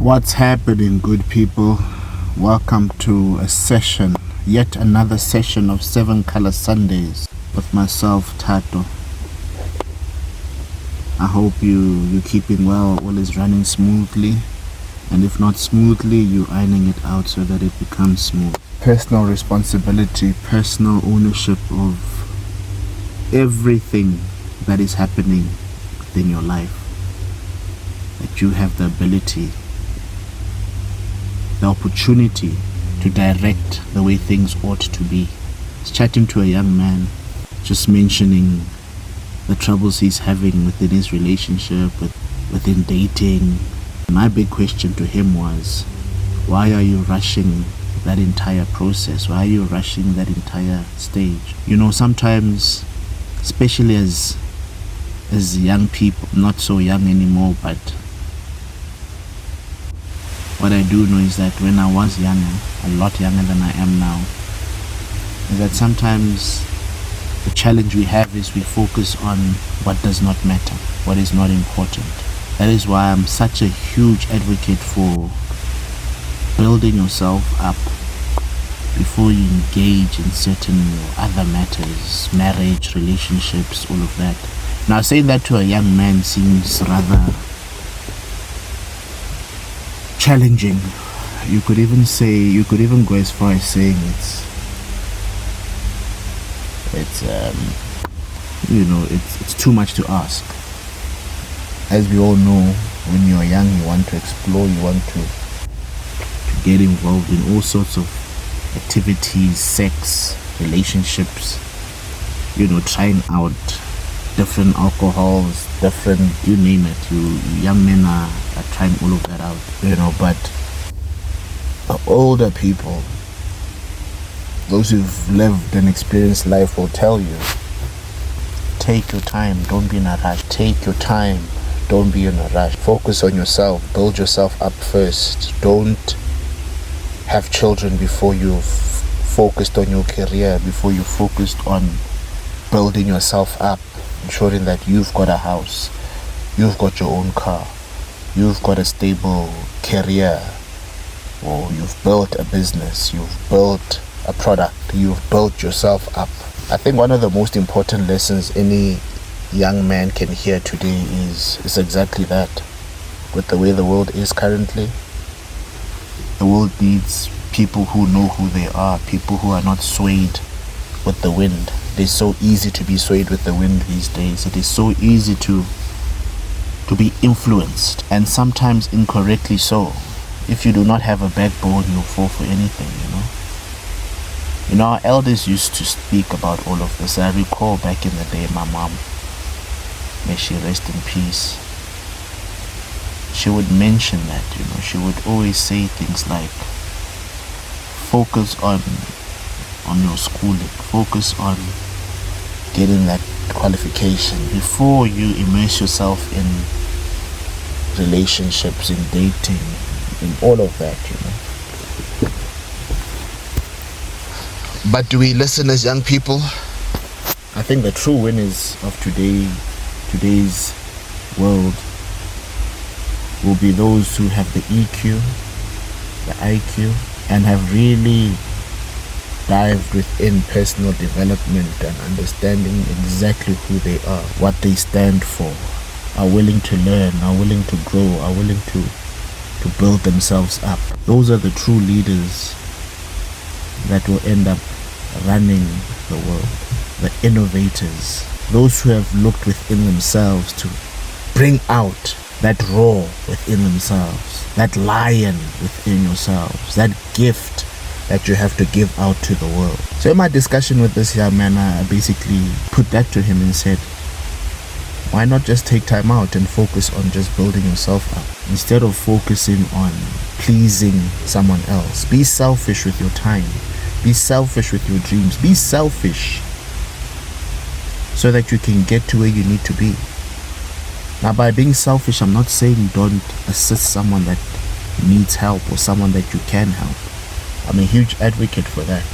What's happening, good people? Welcome to a session, yet another session of 7 Color Sundays with myself, Tato. I hope you're keeping well, all is running smoothly, and if not smoothly, you're ironing it out so that it becomes smooth. Personal responsibility, personal ownership of everything that is happening within your life. That you have the ability, the opportunity to direct the way things ought to be. I was chatting to a young man, just mentioning the troubles he's having within his relationship, within dating. My big question to him was, why are you rushing that entire process? Why are you rushing that entire stage? You know, sometimes, especially as young people, not so young anymore, but what I do know is that when I was younger, a lot younger than I am now, is that sometimes the challenge we have is we focus on what does not matter, what is not important. That is why I'm such a huge advocate for building yourself up before you engage in certain other matters, marriage, relationships, all of that. Now, saying that to a young man seems rather challenging. You could even go as far as saying it's too much to ask. As we all know, when you're young, you want to explore, you want to get involved in all sorts of activities, sex, relationships, trying out different alcohols, different, you name it. You young men are trying all of that out, but older people, those who've lived and experienced life, will tell you, take your time, don't be in a rush. Take your time, don't be in a rush. Focus on yourself, build yourself up first. Don't have children before you've focused on your career, before you focused on building yourself up, ensuring that you've got a house, you've got your own car, you've got a stable career, or you've built a business, you've built a product, you've built yourself up. I think one of the most important lessons any young man can hear today is exactly that. With the way the world is currently, the world needs people who know who they are, people who are not swayed with the wind. It is so easy to be swayed with the wind these days. It is so easy to be influenced, and sometimes incorrectly so. If you do not have a backbone, you'll fall for anything, our elders used to speak about all of this. I recall back in the day, my mom, may she rest in peace, she would mention that, she would always say things like, focus on your schooling, focus on getting that qualification before you immerse yourself in relationships, in dating, in all of that, But do we listen as young people? I think the true winners of today's world will be those who have the EQ, the IQ, and have really dived within personal development and understanding exactly who they are, what they stand for, are willing to learn, are willing to grow, are willing to build themselves up. Those are the true leaders that will end up running the world, the innovators, those who have looked within themselves to bring out that roar within themselves, that lion within yourselves, that gift that you have to give out to the world. So in my discussion with this young man, I basically put that to him and said, why not just take time out and focus on just building yourself up instead of focusing on pleasing someone else? Be selfish with your time. Be selfish with your dreams. Be selfish so that you can get to where you need to be. Now, by being selfish, I'm not saying don't assist someone that needs help or someone that you can help. I'm a huge advocate for that,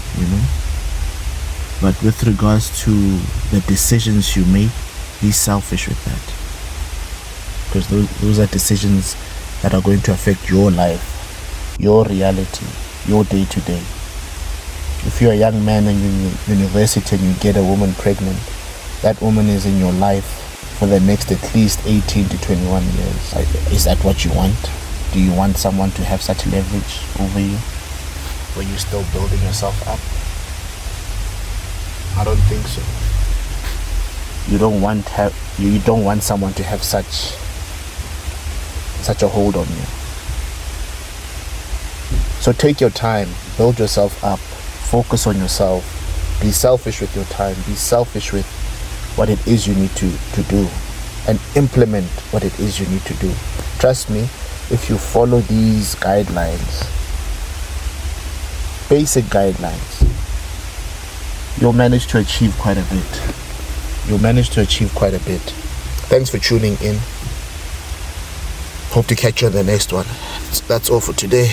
But with regards to the decisions you make, be selfish with that. Because those are decisions that are going to affect your life, your reality, your day-to-day. If you're a young man and you're in university and you get a woman pregnant, that woman is in your life for the next at least 18 to 21 years. Is that what you want? Do you want someone to have such leverage over you when you're still building yourself up? I don't think so. You don't want someone to have such a hold on you. So take your time, build yourself up, focus on yourself, be selfish with your time, be selfish with what it is you need to do, and implement what it is you need to do. Trust me, if you follow these guidelines, basic guidelines, you'll manage to achieve quite a bit. Thanks for tuning in. Hope to catch you on the next one. That's all for today.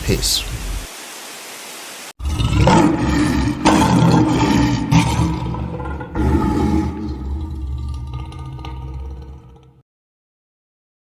Peace.